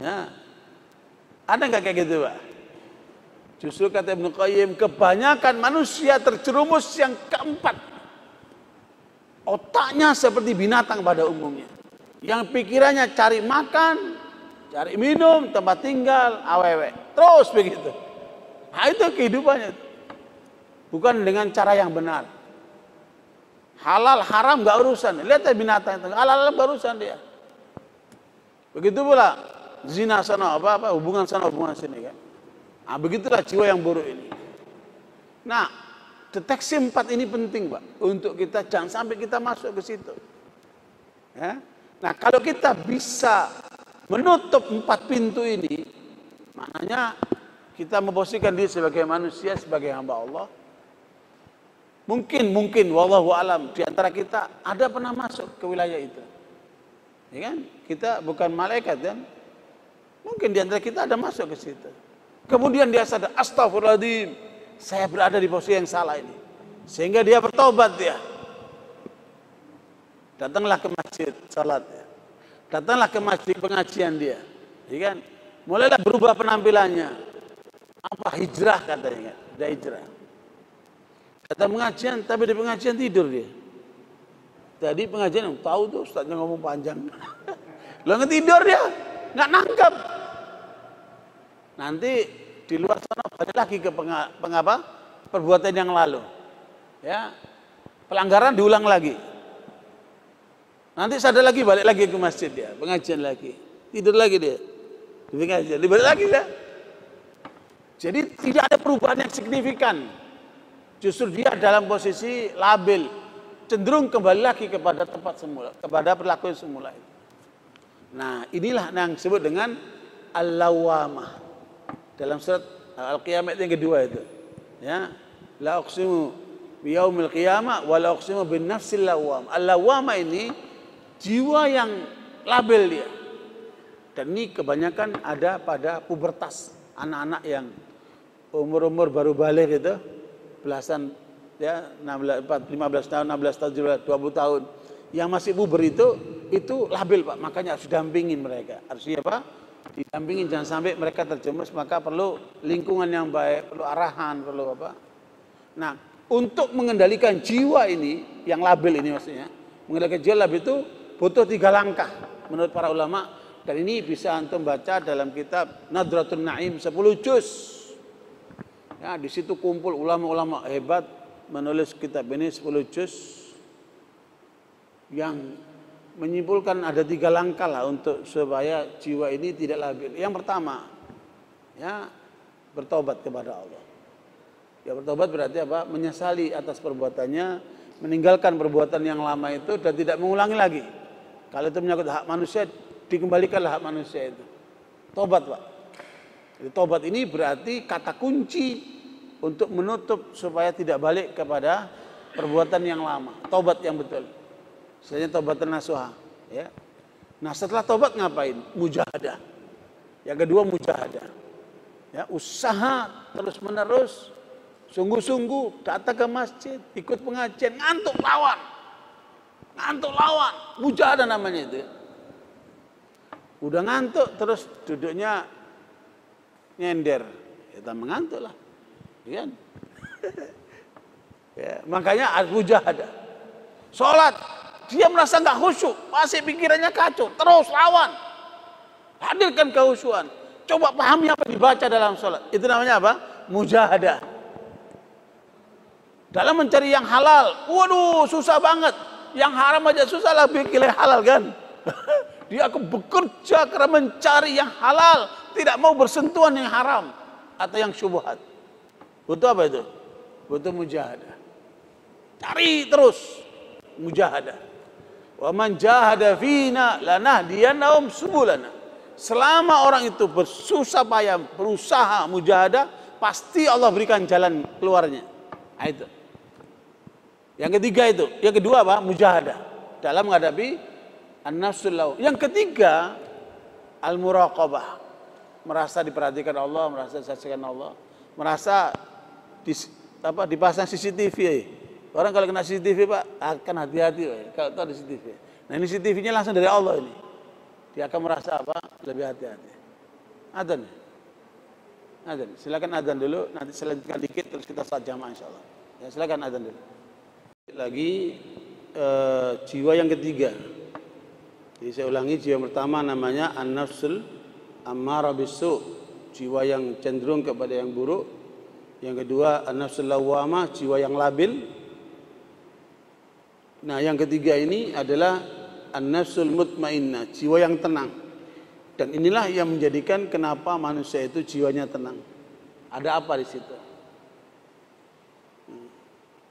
[SPEAKER 1] Ya. Ada nggak kayak gitu, Pak? Justru kata Ibnu Qayyim, kebanyakan manusia terjerumus yang keempat. Otaknya seperti binatang pada umumnya. Yang pikirannya cari makan, cari minum, tempat tinggal, awewe. Terus begitu. Nah, itu kehidupannya. Bukan dengan cara yang benar. Halal haram gak urusan. Lihat ya binatang itu. Halal haram gak urusan dia. Begitu pula zina sana hubungan sana hubungan sini kan. Nah, begitulah jiwa yang buruk ini. Nah, deteksi 4 ini penting, Pak, untuk kita jangan sampai kita masuk ke situ. Ya. Nah, kalau kita bisa menutup 4 pintu ini, maknanya kita memposisikan diri sebagai manusia, sebagai hamba Allah. Mungkin wallahu alam di antara kita ada pernah masuk ke wilayah itu. Ya kan? Kita bukan malaikat kan? Mungkin di antara kita ada masuk ke situ. Kemudian dia sadar, astagfirullahaladzim, saya berada di posisi yang salah ini. Sehingga dia bertobat dia. Datanglah ke masjid salat ya. Datanglah ke masjid pengajian dia. Ya kan? Mulailah berubah penampilannya. Apa hijrah katanya kan? Dia hijrah. Datang pengajian, tapi di pengajian tidur dia. Tadi pengajian tahu tuh ustaznya ngomong panjang. Lo ngetidur dia, nggak nangkep. Nanti di luar sana balik lagi ke perbuatan yang lalu. Ya, pelanggaran diulang lagi. Nanti sadar lagi balik lagi ke masjid dia, pengajian lagi, tidur lagi dia, di pengajian, balik lagi dia. Jadi tidak ada perubahan yang signifikan. Justru dia dalam posisi labil, cenderung kembali lagi kepada tempat semula, kepada perilaku yang semula itu. Nah, inilah yang disebut dengan al-lawamah. Dalam surat Al-Qiyamah yang kedua itu. Ya, la uqsimu biyaumil qiyamah wa la uqsimu bin nafsil lawwam. Al-lawamah ini jiwa yang labil dia. Dan ini kebanyakan ada pada pubertas, anak-anak yang umur-umur baru balik itu, belasan ya, 15 tahun, 16 tahun, 20 tahun. Yang masih puber itu labil, Pak. Makanya harus dampingin mereka. Harus apa? Didampingin, jangan sampai mereka terjerumus. Maka perlu lingkungan yang baik, perlu arahan, perlu apa? Nah, untuk mengendalikan jiwa ini, yang labil ini maksudnya, mengendalikan jiwa labil itu butuh 3 langkah menurut para ulama. Dan ini bisa antum baca dalam kitab Nadratun Naim 10 juz. Ya, di situ kumpul ulama-ulama hebat menulis kitab ini 10 juz yang menyimpulkan ada 3 langkah lah untuk supaya jiwa ini tidak labil. Yang pertama, ya, bertobat kepada Allah. Ya, bertobat berarti apa? Menyesali atas perbuatannya, meninggalkan perbuatan yang lama itu dan tidak mengulangi lagi. Kalau itu menyangkut hak manusia, dikembalikanlah hak manusia itu. Tobat, Pak. Jadi tobat ini berarti kata kunci untuk menutup supaya tidak balik kepada perbuatan yang lama. Tobat yang betul. Istilahnya tobat nasuha, ya. Nah, setelah tobat ngapain? Mujahadah. Yang kedua mujahadah. Ya, usaha terus-menerus, sungguh-sungguh datang ke masjid, ikut pengajian, ngantuk lawan. Mujahadah namanya itu. Udah ngantuk terus duduknya nyender. Ya, mengantuk lah. Ya. Ya, makanya mujahadah. Sholat, dia merasa nggak khusyuk, masih pikirannya kacau, terus lawan. Hadirkan kehusyuan. Coba pahami apa dibaca dalam sholat. Itu namanya apa? Mujahadah. Dalam mencari yang halal, waduh susah banget. Yang haram aja susah, lebih pilih halal kan. Dia akan bekerja karena mencari yang halal, tidak mau bersentuhan yang haram atau yang syubhat. Butuh apa itu? Butuh mujahadah. Cari terus mujahadah. Wa man jahada fina lanahdiyannahum subulana. Selama orang itu bersusah payah, berusaha mujahadah, pasti Allah berikan jalan keluarnya. Nah, itu. Yang ketiga itu. Yang kedua apa? Mujahadah. Dalam menghadapi an-nafsul law. Yang ketiga, al-muraqabah. Merasa diperhatikan Allah, merasa disaksikan Allah. Merasa dipasang CCTV. Orang kalau kena CCTV, Pak, akan hati-hati. Kalau tahu ada CCTV. Nah, ini CCTV-nya langsung dari Allah ini. Dia akan merasa apa? Lebih hati-hati. Adzan. Silakan adzan dulu, nanti selanjutkan dikit terus kita salat jamaah insyaallah. Ya, silakan adzan dulu. Lagi jiwa yang ketiga. Jadi saya ulangi, jiwa pertama namanya an-nafsul ammarah bisu, jiwa yang cenderung kepada yang buruk. Yang kedua an-nafsul lawwamah, jiwa yang labil. Nah, yang ketiga ini adalah an-nafsul mutmainnah, jiwa yang tenang. Dan inilah yang menjadikan kenapa manusia itu jiwanya tenang. Ada apa di situ?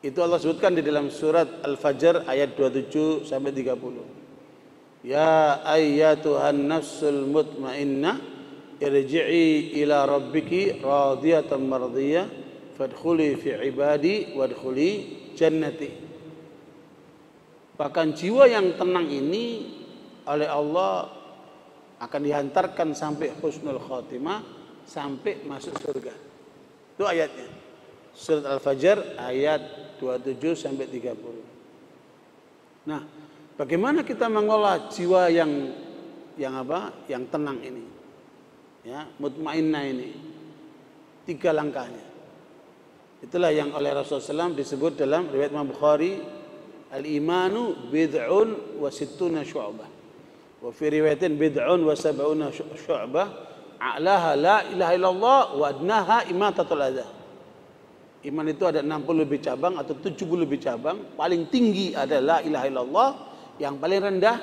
[SPEAKER 1] Itu Allah sebutkan di dalam surat Al-Fajr ayat 27 sampai 30. Ya ayyatuhan nafsul mutmainnah irji'i ila rabbiki radiyatan mardiyah fadkhuli fi ibadi wadkhuli jannati. Bahkan jiwa yang tenang ini oleh Allah akan dihantarkan sampai husnul khatimah, sampai masuk surga. Itu ayatnya. Surat Al-Fajr ayat 27 sampai 30. Nah, bagaimana kita mengolah jiwa yang apa? Yang tenang ini. Ya, mutmainnah ini. 3 langkahnya. Itulah yang oleh Rasulullah SAW disebut dalam riwayat Imam Bukhari, al-imanu bid'un wa sittuna syu'bah. Wa fi riwayatin bid'un wa sab'una syu'bah, a'laha la ilaha illallah wa adnaha imatatul adza. Iman itu ada 60 lebih cabang atau 70 lebih cabang. Paling tinggi adalah la ilaha illallah, yang paling rendah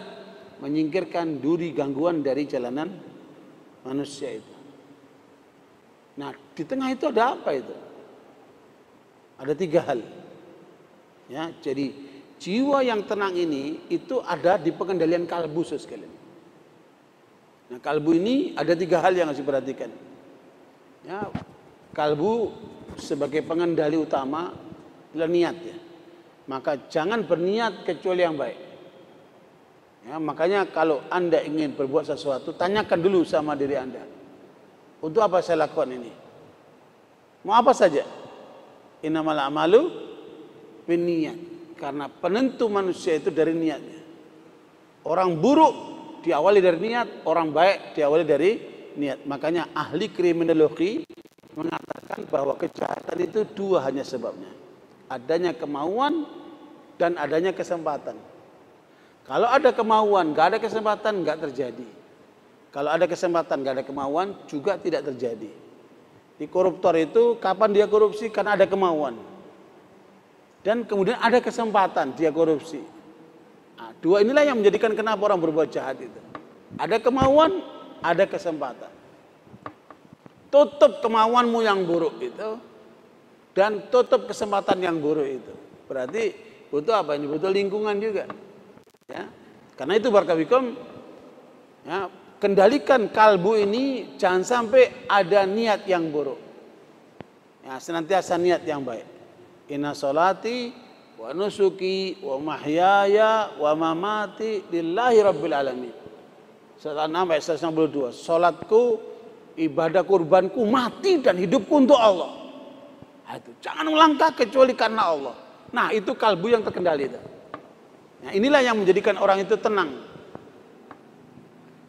[SPEAKER 1] menyingkirkan duri gangguan dari jalanan manusia itu. Nah, di tengah itu ada apa itu? Ada 3 hal. Ya, jadi jiwa yang tenang ini itu ada di pengendalian kalbu sekalian. Nah, kalbu ini ada 3 hal yang harus diperhatikan. Ya, kalbu sebagai pengendali utama adalah niat ya. Maka jangan berniat kecuali yang baik. Ya, makanya kalau Anda ingin berbuat sesuatu, tanyakan dulu sama diri Anda. Untuk apa saya lakukan ini? Mau apa saja? Innamal a'malu binniyat. Karena penentu manusia itu dari niatnya. Orang buruk diawali dari niat, orang baik diawali dari niat. Makanya ahli kriminologi mengatakan bahwa kejahatan itu 2 hanya sebabnya. Adanya kemauan dan adanya kesempatan. Kalau ada kemauan, nggak ada kesempatan, nggak terjadi. Kalau ada kesempatan, nggak ada kemauan, juga tidak terjadi. Di koruptor itu kapan dia korupsi? Karena ada kemauan. Dan kemudian ada kesempatan dia korupsi. Nah, 2 inilah yang menjadikan kenapa orang berbuat jahat itu. Ada kemauan, ada kesempatan. Tutup kemauanmu yang buruk itu dan tutup kesempatan yang buruk itu. Berarti butuh apa ini? Butuh lingkungan juga. Ya. Karena itu barakallahu ya, kendalikan kalbu ini, jangan sampai ada niat yang buruk. Ya, senantiasa niat yang baik. Inna sholati wa nusuki wa mahyaya wa mamati lillahi rabbil alamin. Surat An-An'am ayat 162. Salatku, ibadah kurbanku, mati dan hidupku untuk Allah. Nah, itu. Jangan melangkah kecuali karena Allah. Nah, itu kalbu yang terkendali itu. Nah, inilah yang menjadikan orang itu tenang.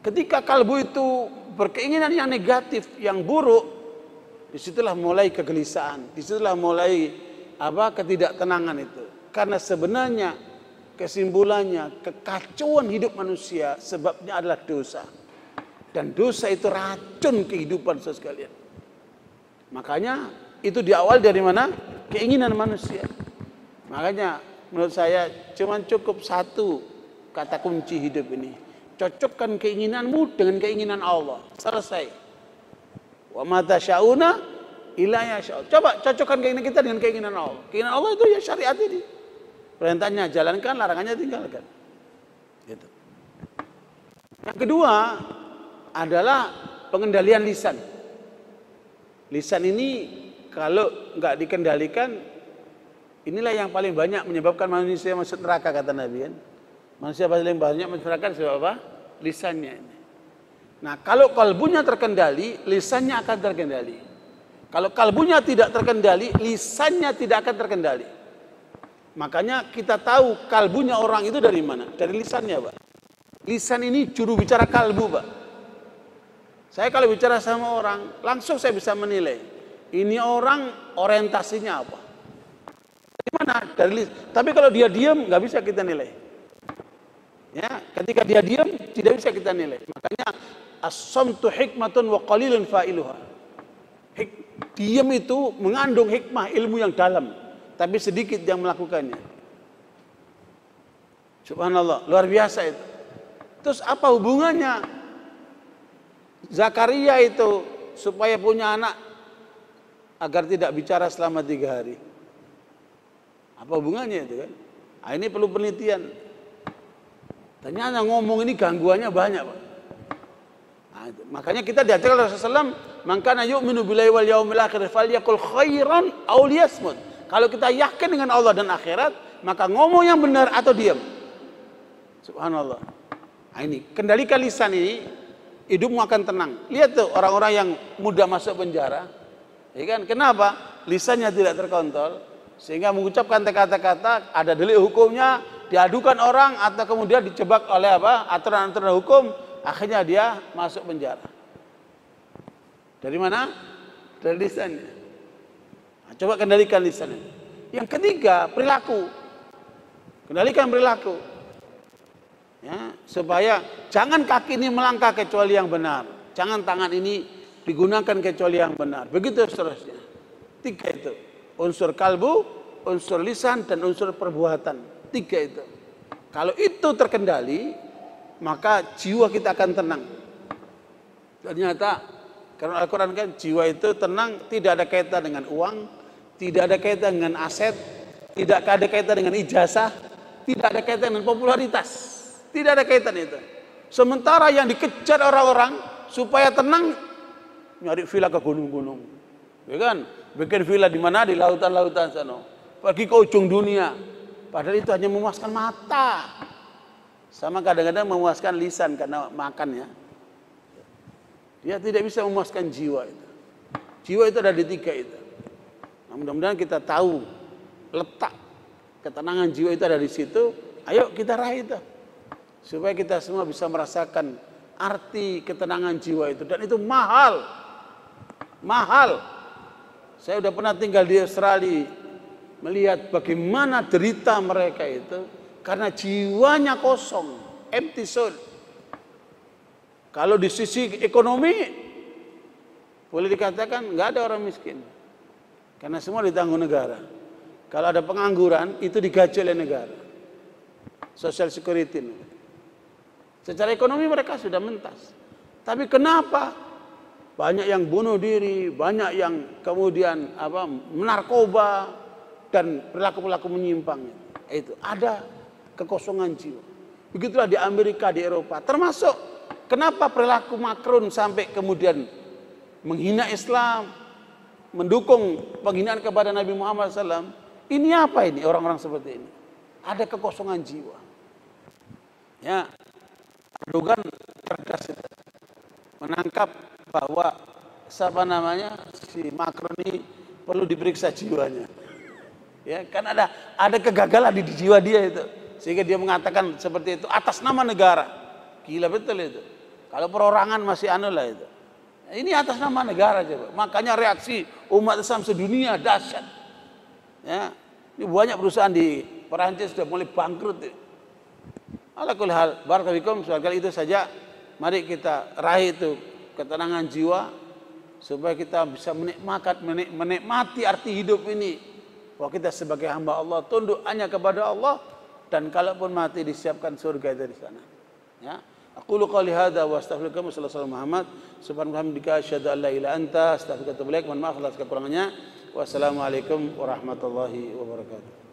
[SPEAKER 1] Ketika kalbu itu berkeinginan yang negatif, yang buruk, disitulah mulai kegelisahan, disitulah mulai ketidaktenangan itu. Karena sebenarnya kesimpulannya kekacauan hidup manusia sebabnya adalah dosa. Dan dosa itu racun kehidupan sekalian. Makanya itu diawali dari mana? Keinginan manusia. Makanya menurut saya cuma cukup satu kata kunci hidup ini. Cocokkan keinginanmu dengan keinginan Allah. Selesai. Wa ma tasyauna illa yasha. Coba cocokkan keinginan kita dengan keinginan Allah. Keinginan Allah itu ya syariat ini. Perintahnya jalankan, larangannya tinggalkan. Gitu. Yang kedua adalah pengendalian lisan. Lisan ini kalau nggak dikendalikan, inilah yang paling banyak menyebabkan manusia masuk neraka, kata Nabi kan. Manusia paling banyak masuk neraka sebab apa? Lisannya ini. Nah, kalau kalbunya terkendali, lisannya akan terkendali. Kalau kalbunya tidak terkendali, lisannya tidak akan terkendali. Makanya kita tahu kalbunya orang itu dari mana? Dari lisannya, Pak. Lisan ini juru bicara kalbu, Pak. Saya kalau bicara sama orang, langsung saya bisa menilai. Ini orang orientasinya apa? Dari mana? Dari lisan. Tapi kalau dia diam, nggak bisa kita nilai. Ya, ketika dia diam, tidak bisa kita nilai. Makanya as-samtu hikmatun wa qalilun fa'iluha. Diam itu mengandung hikmah, ilmu yang dalam, tapi sedikit yang melakukannya. Subhanallah, luar biasa itu. Terus apa hubungannya Zakaria itu supaya punya anak agar tidak bicara selama 3 hari? Apa hubungannya itu kan? Nah, ini perlu penelitian. Ternyata ngomong ini gangguannya banyak, Pak. Nah, makanya kita diajarkan oleh Rasulullah, "Man kana yu'minu billahi wal yaumil akhir falyaqul khairan aw liyasmut." Kalau kita yakin dengan Allah dan akhirat, maka ngomong yang benar atau diam. Subhanallah. Nah, ini kendalikan lisan ini, hidupmu akan tenang. Lihat tuh orang-orang yang mudah masuk penjara. Ya kan? Kenapa? Lisannya tidak terkontrol, sehingga mengucapkan kata-kata ada delik hukumnya, diadukan orang atau kemudian dijebak oleh aturan-aturan hukum, akhirnya dia masuk penjara. Dari mana? Dari lisannya. Nah, coba kendalikan lisannya. Yang ketiga, perilaku. Kendalikan perilaku. Ya, supaya jangan kaki ini melangkah kecuali yang benar, jangan tangan ini digunakan kecuali yang benar. Begitu seterusnya. 3 itu. Unsur kalbu, unsur lisan, dan unsur perbuatan. 3 itu. Kalau itu terkendali, maka jiwa kita akan tenang. Ternyata karena Al-Quran kan jiwa itu tenang, tidak ada kaitan dengan uang, tidak ada kaitan dengan aset, tidak ada kaitan dengan ijazah, tidak ada kaitan dengan popularitas. Tidak ada kaitan itu. Sementara yang dikejar orang-orang supaya tenang, nyari villa ke gunung-gunung, ya kan? Bikin villa di mana? Di lautan-lautan sana. Pergi ke ujung dunia. Padahal itu hanya memuaskan mata. Sama kadang-kadang memuaskan lisan karena makan ya. Dia tidak bisa memuaskan jiwa itu. Jiwa itu ada di 3 itu. Nah, mudah-mudahan kita tahu letak ketenangan jiwa itu ada di situ. Ayo kita raih itu. Supaya kita semua bisa merasakan arti ketenangan jiwa itu. Dan itu mahal. Mahal. Saya sudah pernah tinggal di Australia, melihat bagaimana derita mereka itu karena jiwanya kosong, empty soul. Kalau di sisi ekonomi boleh dikatakan nggak ada orang miskin, karena semua ditanggung negara. Kalau ada pengangguran itu digaji oleh negara, social security. Secara ekonomi mereka sudah mentas. Tapi kenapa banyak yang bunuh diri, banyak yang kemudian menarkoba dan perilaku-perilaku menyimpang? Itu ada kekosongan jiwa. Begitulah di Amerika, di Eropa. Termasuk kenapa perilaku Macron sampai kemudian menghina Islam, mendukung penghinaan kepada Nabi Muhammad SAW. Ini apa ini orang-orang seperti ini? Ada kekosongan jiwa. Ya, Erdogan cerdas itu. Menangkap bahwa si Macron ini perlu diperiksa jiwanya. Ya, kan ada kegagalan di jiwa dia itu. Sehingga dia mengatakan seperti itu atas nama negara. Gila betul itu. Kalau perorangan masih lah itu. Ini atas nama negara coba. Makanya reaksi umat Islam sedunia dahsyat. Ya, ini banyak perusahaan di Perancis sudah mulai bangkrut. Ala kulli hal, barakallahu fikum. Sekali itu saja. Mari kita raih itu ketenangan jiwa supaya kita bisa menikmati arti hidup ini. Bahwa kita sebagai hamba Allah tunduk hanya kepada Allah. Dan kalaupun mati disiapkan surga itu di sana. Ya. Aqulu qouli hadza wa astaghfirullaha sallallahu Muhammad subhanallahi hamdika asyhadu an la ilaha illa anta astaghfiruka wa atubu ilaik. Mohon maaf atas kekurangannya. Wassalamualaikum warahmatullahi wabarakatuh.